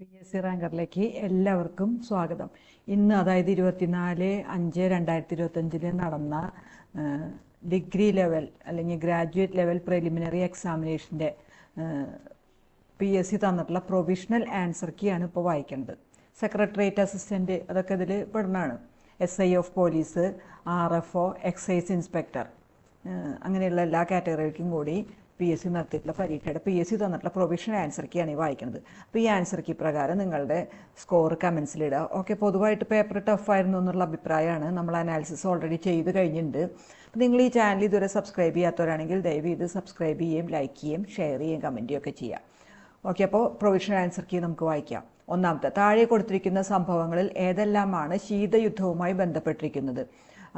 PSC റാങ്കറിലേക്ക് എല്ലാവർക്കും സ്വാഗതം. ഇന്ന് അതായത് 24/5/2025 നടന്ന ഡിഗ്രി ലെവൽ അല്ലെങ്കിൽ ഗ്രാജുവേറ്റ് ലെവൽ പ്രിലിമിനറി എക്സാമിനേഷൻ്റെ PSC തന്നിട്ടുള്ള പ്രൊവിഷണൽ ആൻസർ കീയാണ് ഇപ്പോൾ വായിക്കേണ്ടത്. സെക്രട്ടേറിയറ്റ് അസിസ്റ്റൻറ്റ് അതൊക്കെ ഇതിൽ പെടുന്നതാണ്. SI of police, RFO, excise inspector, അങ്ങനെയുള്ള എല്ലാ കാറ്റഗറിക്കും കൂടി PSC നടത്തിയിട്ടുള്ള പരീക്ഷയുടെ PSC തന്നിട്ടുള്ള പ്രൊവിഷണൽ ആൻസർ കീയാണ് ഈ വായിക്കുന്നത്. അപ്പോൾ ഈ ആൻസർ കീ പ്രകാരം നിങ്ങളുടെ സ്കോർ കമൻസിലിടുക. ഓക്കെ, പൊതുവായിട്ട് പേപ്പർ ടഫായിരുന്നു എന്നുള്ള അഭിപ്രായമാണ്. നമ്മൾ അനാലിസിസ് ഓൾറെഡി ചെയ്ത് കഴിഞ്ഞിട്ടുണ്ട്. അപ്പോൾ നിങ്ങൾ ഈ ചാനൽ ഇതുവരെ സബ്സ്ക്രൈബ് ചെയ്യാത്തവരാണെങ്കിൽ ദയവ് ഇത് സബ്സ്ക്രൈബ് ചെയ്യുകയും ലൈക്ക് ചെയ്യുകയും ഷെയർ ചെയ്യുകയും കമൻറ്റ് ചെയ്യുകയൊക്കെ ചെയ്യാം. ഓക്കെ, അപ്പോൾ പ്രൊവിഷണൽ ആൻസർ കീ നമുക്ക് വായിക്കാം. ഒന്നാമത്തെ, താഴെ കൊടുത്തിരിക്കുന്ന സംഭവങ്ങളിൽ ഏതെല്ലാമാണ് ശീതയുദ്ധവുമായി ബന്ധപ്പെട്ടിരിക്കുന്നത്?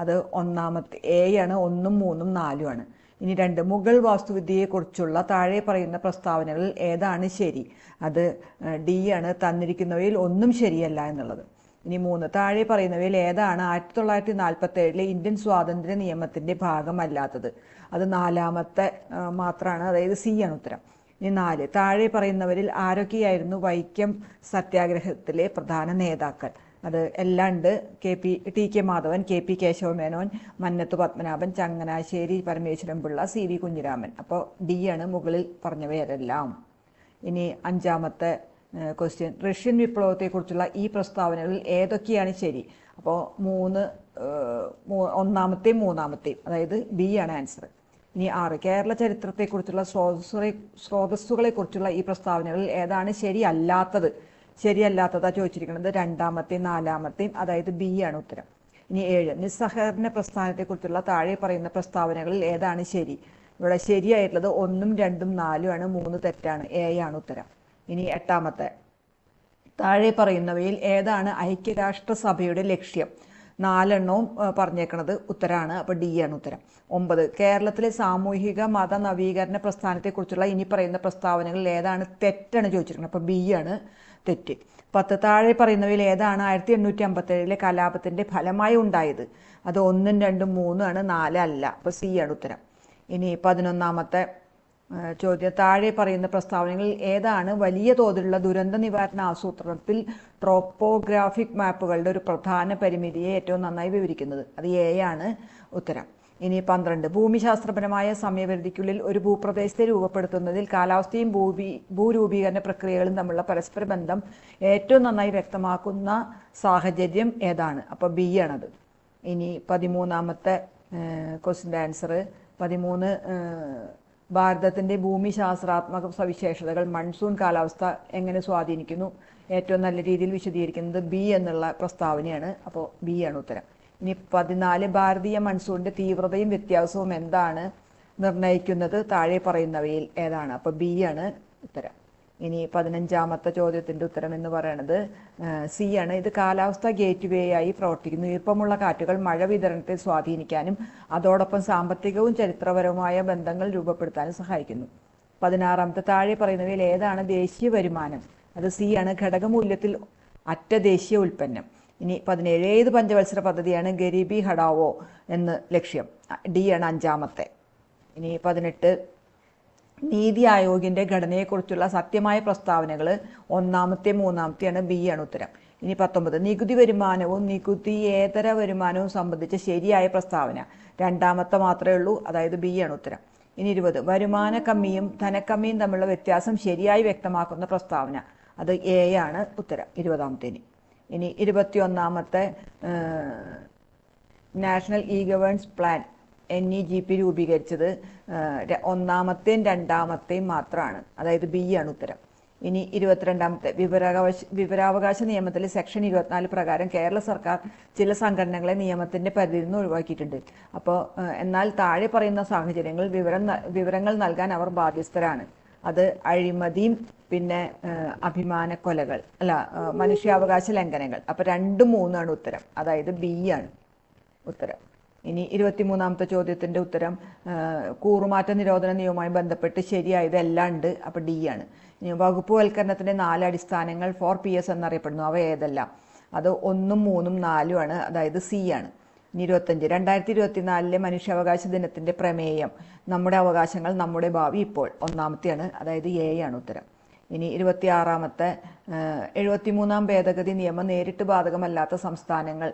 അത് ഒന്നാമത്തെ A ആണ്. 1, 3, 4 ആണ്. ഇനി 2, മുഗൾ വാസ്തുവിദ്യയെക്കുറിച്ചുള്ള താഴെ പറയുന്ന പ്രസ്താവനകളിൽ ഏതാണ് ശരി? അത് D ആണ്. തന്നിരിക്കുന്നവയിൽ ഒന്നും ശരിയല്ല എന്നുള്ളത്. ഇനി 3, താഴെ പറയുന്നവയിൽ ഏതാണ് 1947 ഇന്ത്യൻ സ്വാതന്ത്ര്യ നിയമത്തിൻ്റെ ഭാഗമല്ലാത്തത്? അത് നാലാമത്തെ മാത്രമാണ്, അതായത് C ആണ് ഉത്തരം. ഇനി 4, താഴെ പറയുന്നവരിൽ ആരൊക്കെയായിരുന്നു വൈക്കം സത്യാഗ്രഹത്തിലെ പ്രധാന നേതാക്കൾ? അത് എല്ലാം ഉണ്ട്. TK Madhavan, KP Kesava Menon, Mannath Padmanabhan, Changanassery Parameswaran Pillai, CV Kunhiraman. അപ്പോൾ D ആണ് മുകളിൽ പറഞ്ഞവരെല്ലാം. ഇനി 5ാമത്തെ ക്വസ്റ്റ്യൻ, റഷ്യൻ വിപ്ലവത്തെക്കുറിച്ചുള്ള ഈ പ്രസ്താവനകളിൽ ഏതൊക്കെയാണ് ശരി? അപ്പോൾ 3, 1ാമത്തെയും 3ാമത്തെയും, അതായത് B ആണ് ആൻസർ. ഇനി 6, കേരള ചരിത്രത്തെക്കുറിച്ചുള്ള സ്രോതസ്സുകളെക്കുറിച്ചുള്ള ഈ പ്രസ്താവനകളിൽ ഏതാണ് ശരിയല്ലാത്തത്? ശരിയല്ലാത്തതാ ചോദിച്ചിരിക്കുന്നത് 2ാമത്തെയും 4ാമത്തെയും, അതായത് B ആണ് ഉത്തരം. ഇനി 7, നിസ്സഹകരണ പ്രസ്ഥാനത്തെക്കുറിച്ചുള്ള താഴെ പറയുന്ന പ്രസ്താവനകളിൽ ഏതാണ് ശരി? ഇവിടെ ശരിയായിട്ടുള്ളത് 1, 2, 4 ആണ്. 3 തെറ്റാണ്. A ആണ് ഉത്തരം. ഇനി 8ാമത്തെ, താഴെ പറയുന്നവയിൽ ഏതാണ് ഐക്യരാഷ്ട്രസഭയുടെ ലക്ഷ്യം? 4 എണ്ണവും പറഞ്ഞേക്കണത് ഉത്തരാണ്. അപ്പോൾ D ആണ് ഉത്തരം. 9, കേരളത്തിലെ സാമൂഹിക മത നവീകരണ പ്രസ്ഥാനത്തെക്കുറിച്ചുള്ള ഇനി പറയുന്ന പ്രസ്താവനകളിൽ ഏതാണ് തെറ്റാണ് ചോദിച്ചിരിക്കുന്നത്? അപ്പോൾ B ആണ് തെറ്റ്. 10, താഴെ പറയുന്നവയിൽ ഏതാണ് 1857 കലാപത്തിൻ്റെ ഫലമായി ഉണ്ടായത്? അത് 1, 2, 3 ആണ്. 4 അല്ല. അപ്പോൾ C ആണ് ഉത്തരം. ഇനി 11ാമത്തെ ചോദ്യം, താഴെ പറയുന്ന പ്രസ്താവനകളിൽ ഏതാണ് വലിയ തോതിലുള്ള ദുരന്ത നിവാരണ ആസൂത്രണത്തിൽ ട്രോപ്പോഗ്രാഫിക് മാപ്പുകളുടെ ഒരു പ്രധാന പരിമിതിയെ ഏറ്റവും നന്നായി വിവരിക്കുന്നത്? അത് A ആണ് ഉത്തരം. ഇനി 12, ഭൂമിശാസ്ത്രപരമായ സമയപരിധിക്കുള്ളിൽ ഒരു ഭൂപ്രദേശത്തെ രൂപപ്പെടുത്തുന്നതിൽ കാലാവസ്ഥയും ഭൂരൂപീകരണ പ്രക്രിയകളും തമ്മിലുള്ള പരസ്പര ബന്ധം ഏറ്റവും നന്നായി വ്യക്തമാക്കുന്ന സാഹചര്യം ഏതാണ്? അപ്പോൾ B ആണത്. ഇനി 13ാമത്തെ ക്വസ്റ്റിൻ്റെ ആൻസർ 13, ഭാരതത്തിൻ്റെ ഭൂമിശാസ്ത്രാത്മക സവിശേഷതകൾ മൺസൂൺ കാലാവസ്ഥ എങ്ങനെ സ്വാധീനിക്കുന്നു? ഏറ്റവും നല്ല രീതിയിൽ വിശദീകരിക്കുന്നത് B എന്നുള്ള പ്രസ്താവനയാണ്. അപ്പോൾ B ആണ് ഉത്തരം. ഇനി 14, ഭാരതീയ മൺസൂണിൻ്റെ തീവ്രതയും വ്യത്യാസവും എന്താണ് നിർണ്ണയിക്കുന്നത്? താഴെ പറയുന്നവയിൽ ഏതാണ്? അപ്പോൾ B ആണ് ഉത്തരം. ഇനി 15ാമത്തെ ചോദ്യത്തിൻ്റെ ഉത്തരം എന്ന് പറയുന്നത് C ആണ്. ഇത് കാലാവസ്ഥ ഗേറ്റ് വേ ആയി പ്രവർത്തിക്കുന്നു. ഈർപ്പമുള്ള കാറ്റുകൾ മഴ വിതരണത്തെ സ്വാധീനിക്കാനും അതോടൊപ്പം സാമ്പത്തികവും ചരിത്രപരവുമായ ബന്ധങ്ങൾ രൂപപ്പെടുത്താനും സഹായിക്കുന്നു. 16ാമത്തെ, താഴെ പറയുന്നവയിൽ ഏതാണ് ദേശീയ വരുമാനം? അത് C ആണ്. ഘടകമൂല്യത്തിൽ അറ്റ ദേശീയ ഉൽപ്പന്നം. ഇനി 17, ഏത് പഞ്ചവത്സര പദ്ധതിയാണ് ഗരീബി ഹഠാവോ എന്ന് ലക്ഷ്യം? D ആണ് 5ാമത്തെ. ഇനി 18, നീതി ആയോഗിൻ്റെ ഘടനയെക്കുറിച്ചുള്ള സത്യമായ പ്രസ്താവനകൾ 1ാമത്തെയും 3ാമത്തെയാണ്. B ആണ് ഉത്തരം. ഇനി 19, നികുതി വരുമാനവും നികുതിയേതര വരുമാനവും സംബന്ധിച്ച ശരിയായ പ്രസ്താവന 2ാമത്തെ മാത്രമേ ഉള്ളൂ, അതായത് B ആണ് ഉത്തരം. ഇനി 20, വരുമാന കമ്മിയും ധനക്കമ്മിയും തമ്മിലുള്ള വ്യത്യാസം ശരിയായി വ്യക്തമാക്കുന്ന പ്രസ്താവന? അത് A ആണ് ഉത്തരം 20ാമത്തേന്. ഇനി 21ാമത്തെ, നാഷണൽ ഗവേണൻസ് പ്ലാൻ NEGP രൂപീകരിച്ചത് 1ാമത്തെയും 2ാമത്തെയും മാത്രമാണ്, അതായത് B ആണ് ഉത്തരം. ഇനി 22ാമത്തെ, വിവരാവകാശ നിയമത്തിലെ സെക്ഷൻ 24 പ്രകാരം കേരള സർക്കാർ ചില സംഘടനകളെ നിയമത്തിൻ്റെ പരിധിയിൽ നിന്ന് ഒഴിവാക്കിയിട്ടുണ്ട്. അപ്പോൾ എന്നാൽ താഴെ പറയുന്ന സാഹചര്യങ്ങളിൽ വിവരങ്ങൾ നൽകാൻ അവർ ബാധ്യസ്ഥരാണ്. അത് അഴിമതിയും പിന്നെ അഭിമാനക്കൊലകൾ, അല്ല മനുഷ്യാവകാശ ലംഘനങ്ങൾ. അപ്പോൾ 2, 3 ആണ് ഉത്തരം, അതായത് B ആണ് ഉത്തരം. ഇനി 23ാമത്തെ ചോദ്യത്തിൻ്റെ ഉത്തരം, കൂറുമാറ്റ നിരോധന നിയമവുമായി ബന്ധപ്പെട്ട് ശരിയായത് എല്ലാം ഉണ്ട്. അപ്പോൾ D ആണ്. ഇനി വകുപ്പുവൽക്കരണത്തിൻ്റെ 4 അടിസ്ഥാനങ്ങൾ 4PS എന്നറിയപ്പെടുന്നു. അവ ഏതെല്ലാം? അത് 1, 3, 4 ആണ്, അതായത് C ആണ്. ഇനി 25, 2024 മനുഷ്യാവകാശ ദിനത്തിൻ്റെ പ്രമേയം നമ്മുടെ അവകാശങ്ങൾ നമ്മുടെ ഭാവി ഇപ്പോൾ 1ാമത്തെയാണ്, അതായത് A ആണ് ഉത്തരം. ഇനി 26-ാമത്തെ 73-ാം ഭേദഗതി നിയമം നേരിട്ട് ബാധകമല്ലാത്ത സംസ്ഥാനങ്ങൾ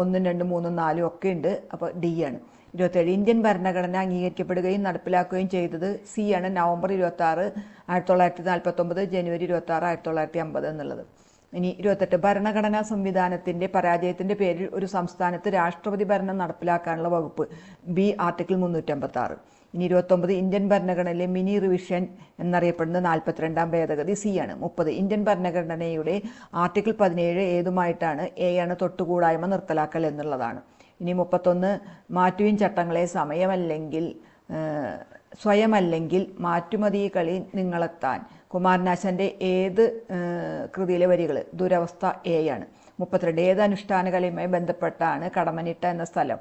1, 2, 3, 4 ഒക്കെ ഉണ്ട്. അപ്പോൾ ഡി ആണ്. 27 ഇന്ത്യൻ ഭരണഘടന അംഗീകരിക്കപ്പെടുകയും നടപ്പിലാക്കുകയും ചെയ്തത് സി ആണ്. നവംബർ 26, 1949, ജനുവരി 26, 1950 എന്നുള്ളത്. ഇനി 28 ഭരണഘടനാ സംവിധാനത്തിന്റെ പരാജയത്തിന്റെ പേരിൽ ഒരു സംസ്ഥാനത്ത് രാഷ്ട്രപതി ഭരണം നടപ്പിലാക്കാനുള്ള വകുപ്പ് ബി ആർട്ടിക്കിൾ 356. ഇനി 29 ഇന്ത്യൻ ഭരണഘടനയിലെ മിനി റിവിഷൻ എന്നറിയപ്പെടുന്ന 42-ാം ഭേദഗതി സി ആണ്. 30 ഇന്ത്യൻ ഭരണഘടനയുടെ ആർട്ടിക്കിൾ 17 ഏതുമായിട്ടാണ്? എ ആണ്, തൊട്ടുകൂടായ്മ നിർത്തലാക്കൽ എന്നുള്ളതാണ്. ഇനി 31 മാറ്റുവിൻ ചട്ടങ്ങളെ സ്വയമല്ലെങ്കിൽ മാറ്റുമതി കളി നിങ്ങളെത്താൻ കുമാരനാശാന്റെ ഏത് കൃതിയിലെ വരികൾ? ദുരവസ്ഥ എ ആണ്. 32 ഏത് അനുഷ്ഠാന കലയുമായി ബന്ധപ്പെട്ടാണ് കടമനിട്ട എന്ന സ്ഥലം?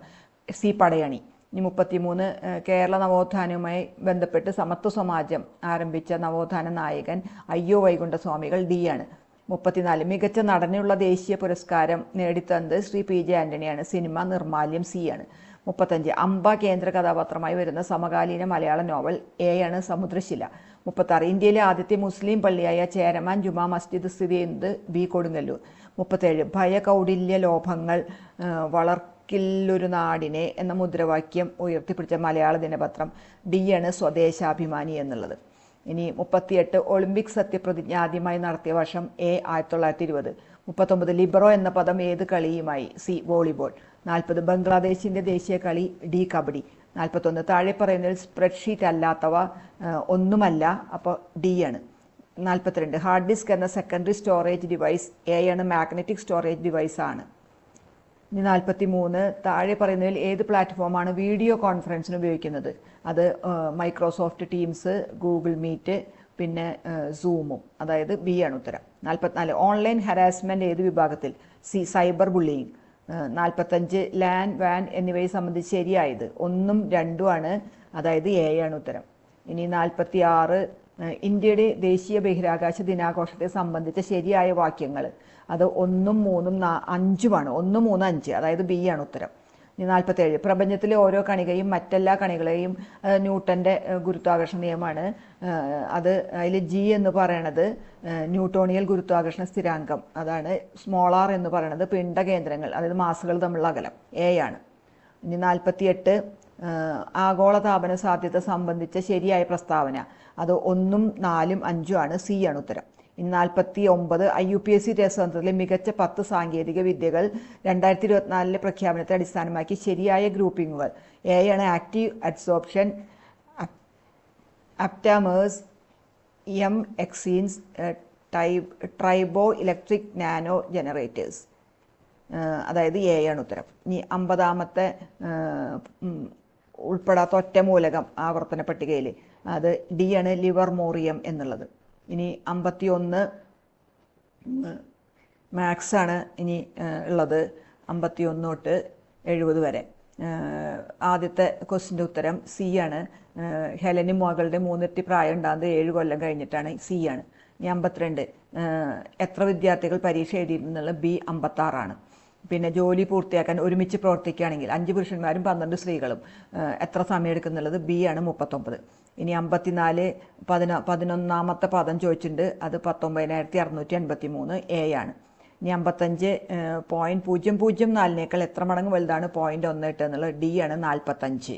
സി പടയണി. ഇനി 33 കേരള നവോത്ഥാനവുമായി ബന്ധപ്പെട്ട് സമത്വ സമാജം ആരംഭിച്ച നവോത്ഥാന നായകൻ അയ്യോ വൈകുണ്ഠസ്വാമികൾ ഡി ആണ്. 34 മികച്ച നടനുള്ള ദേശീയ പുരസ്കാരം നേടിത്തന്നത് ശ്രീ പി ജെ ആന്റണിയാണ്. സിനിമ നിർമാല്യം സി ആണ്. 35 അംബ കേന്ദ്ര കഥാപാത്രമായി വരുന്ന സമകാലീന മലയാള നോവൽ എ ആണ്, സമുദ്രശില. 36 ഇന്ത്യയിലെ ആദ്യത്തെ മുസ്ലിം പള്ളിയായ ചേരമാൻ ജുമാ മസ്ജിദ് സ്ഥിതി ചെയ്യുന്നത് ബി കൊടുങ്ങല്ലൂർ. 37 ഭയകൗടില്യ ലോഭങ്ങൾ വളർക്കില്ലൊരു നാടിനെ എന്ന മുദ്രാവാക്യം ഉയർത്തിപ്പിടിച്ച മലയാള ദിനപത്രം ഡി ആണ്, സ്വദേശാഭിമാനി എന്നുള്ളത്. ഇനി 38 ഒളിമ്പിക് സത്യപ്രതിജ്ഞ ആദ്യമായി നടത്തിയ വർഷം എ 1920. 39 ലിബറോ എന്ന പദം ഏത് കളിയുമായി? C volleyball. 40 ബംഗ്ലാദേശിന്റെ ദേശീയ കളി ഡി കബഡി. 41 താഴെ പറയുന്നതിൽ സ്പ്രെഡ്ഷീറ്റ് അല്ലാത്തവ ഒന്നുമല്ല, അപ്പോൾ ഡി ആണ്. 42 ഹാർഡ് ഡിസ്ക് എന്ന സെക്കൻഡറി സ്റ്റോറേജ് ഡിവൈസ് എ ആണ്, മാഗ്നറ്റിക് സ്റ്റോറേജ് ഡിവൈസ് ആണ്. ഇനി 43 താഴെ പറയുന്നതിൽ ഏത് പ്ലാറ്റ്ഫോമാണ് വീഡിയോ കോൺഫറൻസിന് ഉപയോഗിക്കുന്നത്? അത് മൈക്രോസോഫ്റ്റ് ടീംസ്, ഗൂഗിൾ മീറ്റ്, പിന്നെ സൂമും. അതായത് ബി ആണ് ഉത്തരം. 44 ഓൺലൈൻ ഹരാസ്മെന്റ് ഏത് വിഭാഗത്തിൽ? C cyber bullying. 45 ലാൻ വാൻ എന്നിവയെ സംബന്ധിച്ച് ശരിയായത് 1ഉം 2ഉം ആണ്, അതായത് എ ആണ് ഉത്തരം. ഇനി 46 ഇന്ത്യയുടെ ദേശീയ ബഹിരാകാശ ദിനാഘോഷത്തെ സംബന്ധിച്ച ശരിയായ വാക്യങ്ങൾ അത് 1ഉം 3ഉം 5ഉമാണ്. 1, 3, 5, അതായത് ബി ആണ് ഉത്തരം. ഇനി 47 പ്രപഞ്ചത്തിലെ ഓരോ കണികയും മറ്റെല്ലാ കണികളെയും ന്യൂട്ടന്റെ ഗുരുത്വാകർഷണ നിയമമാണ്. അത് അതിൽ ജി എന്ന് പറയണത് ന്യൂട്ടോണിയൽ ഗുരുത്വാകർഷണ സ്ഥിരാങ്കം, അതാണ്. സ്മോൾ ആർ എന്ന് പറയണത് പിണ്ഡകേന്ദ്രങ്ങൾ, അതായത് മാസുകൾ തമ്മിലുള്ള അകലം, എ ആണ്. ഇനി 48 ആഗോളതാപന സാധ്യത സംബന്ധിച്ച ശരിയായ പ്രസ്താവന അത് 1ഉം 4ഉം 5ഉം ആണ്, സി ആണ് ഉത്തരം. ഇനി 49 IUPAC രസതന്ത്രത്തിലെ മികച്ച 10 സാങ്കേതിക വിദ്യകൾ 2024 പ്രഖ്യാപനത്തെ അടിസ്ഥാനമാക്കി ശരിയായ ഗ്രൂപ്പിങ്ങുകൾ എ ആണ്, active adsorption, aptamers, MXenes, triboelectric nanogenerators, അതായത് എ ആണ് ഉത്തരം. ഇനി 50-ാമത്തെ ഉൾപ്പെടാത്ത ഒറ്റ മൂലകം ആവർത്തന പട്ടികയിൽ അത് ഡി ആണ്, ലിവർമോറിയം എന്നുള്ളത്. ഇനി 51 മാത്സ് ആണ് ഇനി ഉള്ളത്, 51 തൊട്ട് 70 വരെ. ആദ്യത്തെ ക്വസ്റ്റിൻ്റെ ഉത്തരം സി ആണ്. ഹെലനും മകളുടെ 3 ഇരട്ടി പ്രായം ഉണ്ടാകുന്നത് 7 കൊല്ലം കഴിഞ്ഞിട്ടാണ്, സി ആണ്. ഇനി 52 എത്ര വിദ്യാർത്ഥികൾ പരീക്ഷ എഴുതിയിരുന്നുള്ള ബി 56 ആണ്. പിന്നെ ജോലി പൂർത്തിയാക്കാൻ ഒരുമിച്ച് പ്രവർത്തിക്കുകയാണെങ്കിൽ 5 പുരുഷന്മാരും 12 സ്ത്രീകളും എത്ര സമയം എടുക്കുന്നുള്ളത്? ബി ആണ്, 39. ഇനി 54 11-ാമത്തെ പദം ചോദിച്ചിട്ടുണ്ട്, അത് 19,683 എ ആണ്. ഇനി 55 0.004 എത്ര മടങ്ങ് വലുതാണ് 0.18 എന്നുള്ളത്? ഡി ആണ്, 45.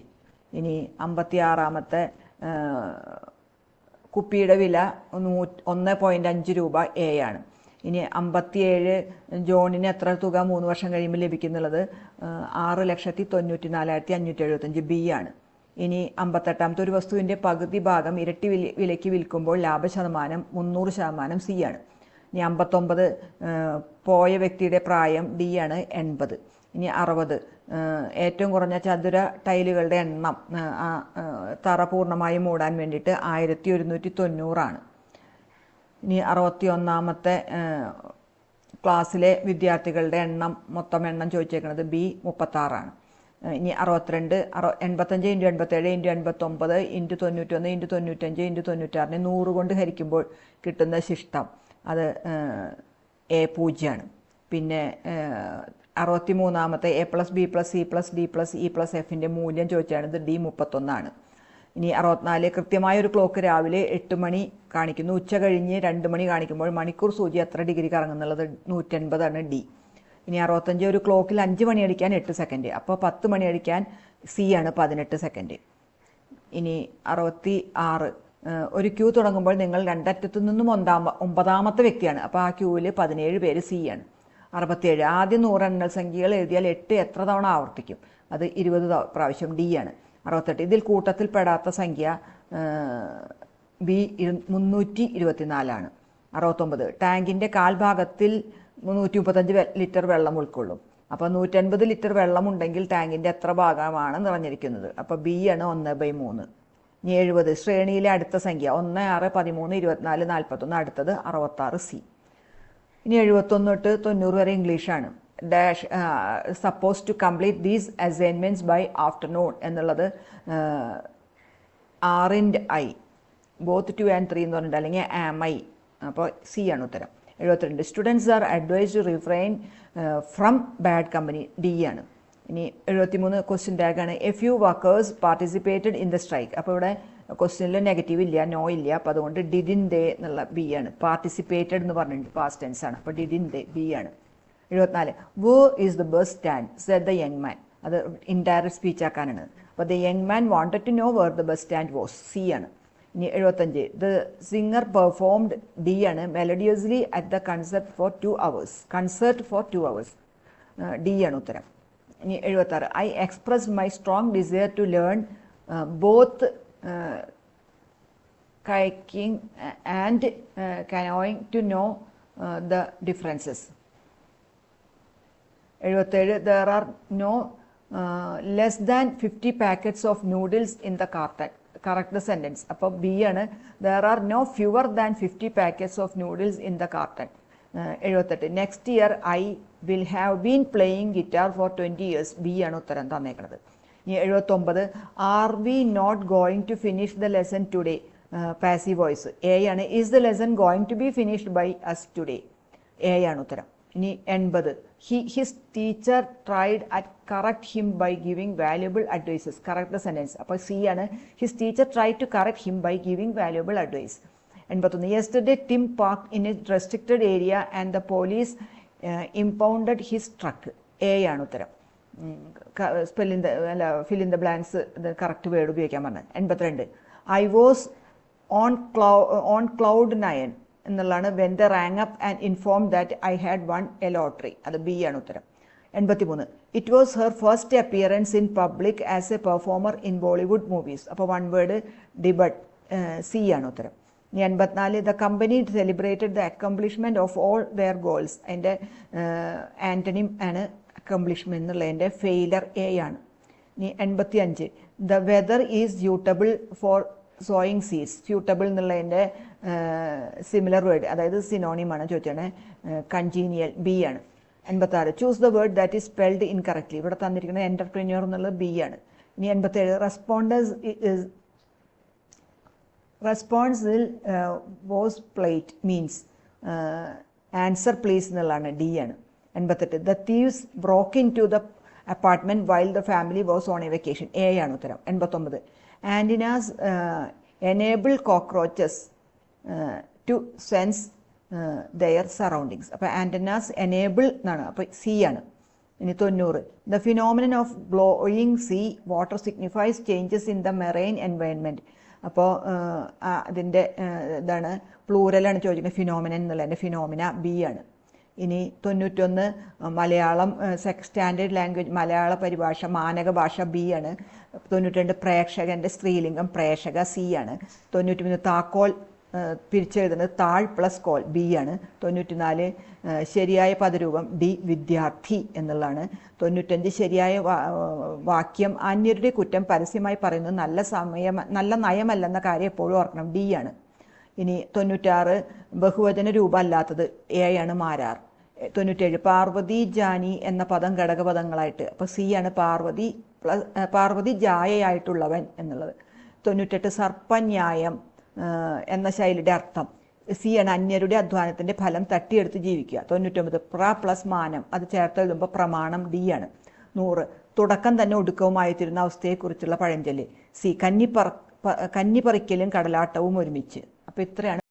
ഇനി 56-ാമത്തെ കുപ്പിയുടെ വില 1.5 രൂപ, എ ആണ്. ഇനി 57 ജോണിന് എത്ര തുക 3 വർഷം കഴിയുമ്പോൾ ലഭിക്കുന്നുള്ളത്? 6,94,575 ബി ആണ്. ഇനി 58-ാമത്തെ ഒരു വസ്തുവിൻ്റെ പകുതി ഭാഗം ഇരട്ടി വിലയ്ക്ക് വിൽക്കുമ്പോൾ ലാഭശതമാനം 300%, സി ആണ്. ഇനി 59 പോയ വ്യക്തിയുടെ പ്രായം ഡി ആണ്, 80. ഇനി 60 ഏറ്റവും കുറഞ്ഞ ചതുര ടൈലുകളുടെ എണ്ണം തറ പൂർണ്ണമായും മൂടാൻ വേണ്ടിയിട്ട് 1190 ആണ്. ഇനി 61-ാമത്തെ ക്ലാസ്സിലെ വിദ്യാർത്ഥികളുടെ മൊത്തം എണ്ണം ചോദിച്ചേക്കുന്നത് ബി 36 ആണ്. ഇനി 62 85 × 87 × 89 × 91 × 95 × 96 100 കൊണ്ട് ഹരിക്കുമ്പോൾ കിട്ടുന്ന ശിഷ്ടം അത് A0 ആണ്. പിന്നെ 63-ാമത്തെ A+B+C+D+E+Fൻ്റെ മൂല്യം ചോദിച്ചാണ്, ഇത് D 31 ആണ്. ഇനി 64 കൃത്യമായ ഒരു ക്ലോക്ക് രാവിലെ 8 മണി കാണിക്കുന്നു, ഉച്ച കഴിഞ്ഞ് 2 മണി കാണിക്കുമ്പോൾ മണിക്കൂർ സൂചി എത്ര ഡിഗ്രി കറങ്ങുന്നുള്ളത് 180 ഡി. ഇനി 65 ഒരു ക്ലോക്കിൽ 5 മണി അടിക്കാൻ 8 സെക്കൻഡ്, അപ്പോൾ 10 മണി അടിക്കാൻ സി ആണ് 18 സെക്കൻഡ്. ഇനി 66 ഒരു ക്യൂ തുടങ്ങുമ്പോൾ നിങ്ങൾ രണ്ടറ്റത്തു നിന്നും 9ാമത്തെ വ്യക്തിയാണ്, അപ്പോൾ ആ ക്യൂവിൽ 17 പേര് സി ആണ്. 67 ആദ്യം 100 എണ്ണൽ സംഖ്യകൾ എഴുതിയാൽ 8 എത്ര തവണ ആവർത്തിക്കും, അത് 20 പ്രാവശ്യം, ഡി ആണ്. 68 ഇതിൽ കൂട്ടത്തിൽ പെടാത്ത സംഖ്യ ബി 324 ആണ്. 69 ടാങ്കിൻ്റെ കാൽഭാഗത്തിൽ 135 ലിറ്റർ വെള്ളം ഉൾക്കൊള്ളും, അപ്പോൾ 150 ലിറ്റർ വെള്ളമുണ്ടെങ്കിൽ ടാങ്കിൻ്റെ എത്ര ഭാഗമാണ് നിറഞ്ഞിരിക്കുന്നത്, അപ്പോൾ ബി ആണ് 1/3. ഇനി 70 ശ്രേണിയിലെ അടുത്ത സംഖ്യ 1, 6, 13, 24, 41, അടുത്തത് 66 സി. ഇനി 71 തൊട്ട് 90 വരെ ഇംഗ്ലീഷാണ്. Dash suppose to complete these assignments by afternoon എന്നുള്ളത് R&I ബോത്ത് 2 and 3 എന്ന് പറഞ്ഞിട്ട്, അല്ലെങ്കിൽ ആം ഐ, അപ്പോൾ സി ആണ് ഉത്തരം. 72 students are advise to refrain from bad company, D ആണ്. ഇനി 73 ക്വസ്റ്റ്യൻ ടാഗാണ്. A few workers participated in the strike, അപ്പോൾ ഇവിടെ ക്വസ്റ്റ്യനിൽ നെഗറ്റീവ് ഇല്ല, നോ ഇല്ല, അപ്പോൾ അതുകൊണ്ട് ഡിഡിൻ ദേ എന്നുള്ള ബി ആണ്. പാർട്ടിസിപ്പേറ്റഡ് എന്ന് പറഞ്ഞിട്ട് പാസ്റ്റ് ടെൻസ് ആണ്, അപ്പോൾ ഡിഡിൻ ദേ ബി ആണ്. 74 where is the bus stand said the young man, അത് ഇൻഡയറക്റ്റ് സ്പീച്ച് ആക്കാനാണ്, അപ്പോൾ the young man wanted to know where the bus stand was, C ആണ്. ഇനി 75 ദ സിംഗർ പെർഫോംഡ്, ഡി ആണ്, melodiously at the concert for 2 hours, D ആണ് ഉത്തരം. ഇനി 76 I express my strong desire to learn both kayaking and canoeing to know the differences. 77 there are no less than 50 packets of noodles in the carton. Correct the sentence. അപ്പോൾ B ആണ്, there are no fewer than 50 packets of noodles in the carton. 78 next year I will have been playing guitar for 20 years, B ആണ് ഉത്തരം തന്നേക്കുന്നത്. ഇനി 79 are we not going to finish the lesson today, passive voice, A ആണ്. Is the lesson going to be finished by us today, A ആണ് ഉത്തരം. ഇനി 80 his teacher tried at correct him by giving valuable advices. Correct the sentence, അപ്പോൾ C ആണ്. His teacher try to correct him by giving valuable advice. 81 yesterday Tim park in a restricted area and the police impounded his truck, A ആണ് ഉത്തരം. Fill in the blanks correct word ഉപയോഗിക്കാൻ പറഞ്ഞത്. 82 I was on cloud 9 എന്നുള്ളതാണ്. When the rang up and inform that I had won a lottery, അത് B ആണ് ഉത്തരം. 83 it was her first appearance in public as a performer in Bollywood movies, അപ്പോൾ one word debut, C ആണ് ഉത്തരം. 84 the company celebrated the accomplishment of all their goals, അതിൻ്റെ antonym ആണ് accomplishment എന്നുള്ളതിൻ്റെ failure, A ആണ്. ഇനി 85 the weather is suitable for sowing seeds, suitable എന്നുള്ളതിൻ്റെ similar word, അതായത് സിനോണിമാണ് ചോദിച്ചാണ്, കൺജീനിയൽ, ബി ആണ്. 86 choose the word that is spelled incorrectly, ഇവിടെ തന്നിരിക്കുന്നത് എൻ്റർപ്രീനിയർ എന്നുള്ളത് ബി ആണ്. ഇനി 87 റെസ്പോൺസിൽ വാസ് പ്ലേറ്റ് മീൻസ് ആൻസർ പ്ലീസ് എന്നുള്ളതാണ്, ഡി ആണ്. 88 the thieves broke in to the apartment while the family was on a vacation, A ആണ് ഉത്തരം. 89 antennas enable cockroaches to sense there surroundings, അപ്പോൾ ആൻറ്റനാസ് എനേബിൾ എന്നാണ്, അപ്പോൾ സി ആണ്. ഇനി 90 the phenomenon of blowing sea water signifies changes in the marine environment, അപ്പോൾ അതിൻ്റെ ഇതാണ് പ്ലൂരലാണ് ചോദിക്കുന്നത്, ഫിനോമിനൻ എന്നുള്ളതിൻ്റെ ഫിനോമിന, ബി ആണ്. ഇനി 91 മലയാളം സ്റ്റാൻഡേർഡ് ലാംഗ്വേജ് മലയാള പരിഭാഷ മാനക ഭാഷ, ബി ആണ്. 92 പ്രേക്ഷകൻ്റെ സ്ത്രീലിംഗം പ്രേക്ഷക, സി ആണ്. 93 താക്കോൽ പിരിച്ചെഴുതുന്നത് താഴ് പ്ലസ് കോൾ, ബി ആണ്. 94 ശരിയായ പദരൂപം, ഡി വിദ്യാർത്ഥി എന്നുള്ളതാണ്. 95 ശരിയായ വാക്യം അന്യരുടെ കുറ്റം പരസ്യമായി പറയുന്നത് നല്ല നയമല്ലെന്ന കാര്യം എപ്പോഴും ഓർക്കണം, ഡി ആണ്. ഇനി 96 ബഹുവചന രൂപം അല്ലാത്തത്, എ ആണ് മാരാർ. 97 പാർവതി ജാനി എന്ന പദം ഘടകപദങ്ങളായിട്ട്, അപ്പോൾ സി ആണ് പാർവതി ജായയായിട്ടുള്ളവൻ എന്നുള്ളത്. 98 സർപ്പന്യായം എന്ന ശൈലിയുടെ അർത്ഥം, സി ആണ് അന്യരുടെ അധ്വാനത്തിൻ്റെ ഫലം തട്ടിയെടുത്ത് ജീവിക്കുക. 99 പ്ര പ്ലസ് മാനം, അത് ചേർത്ത് എഴുതുമ്പോൾ പ്രമാണം, ഡി ആണ്. 100 തുടക്കം തന്നെ ഒടുക്കവുമായി തീരുന്ന അവസ്ഥയെക്കുറിച്ചുള്ള പഴഞ്ചൊല്ല്, സി കന്നി കന്നി പറിക്കലും കടലാട്ടവും ഒരുമിച്ച്. അപ്പോൾ ഇത്രയാണ്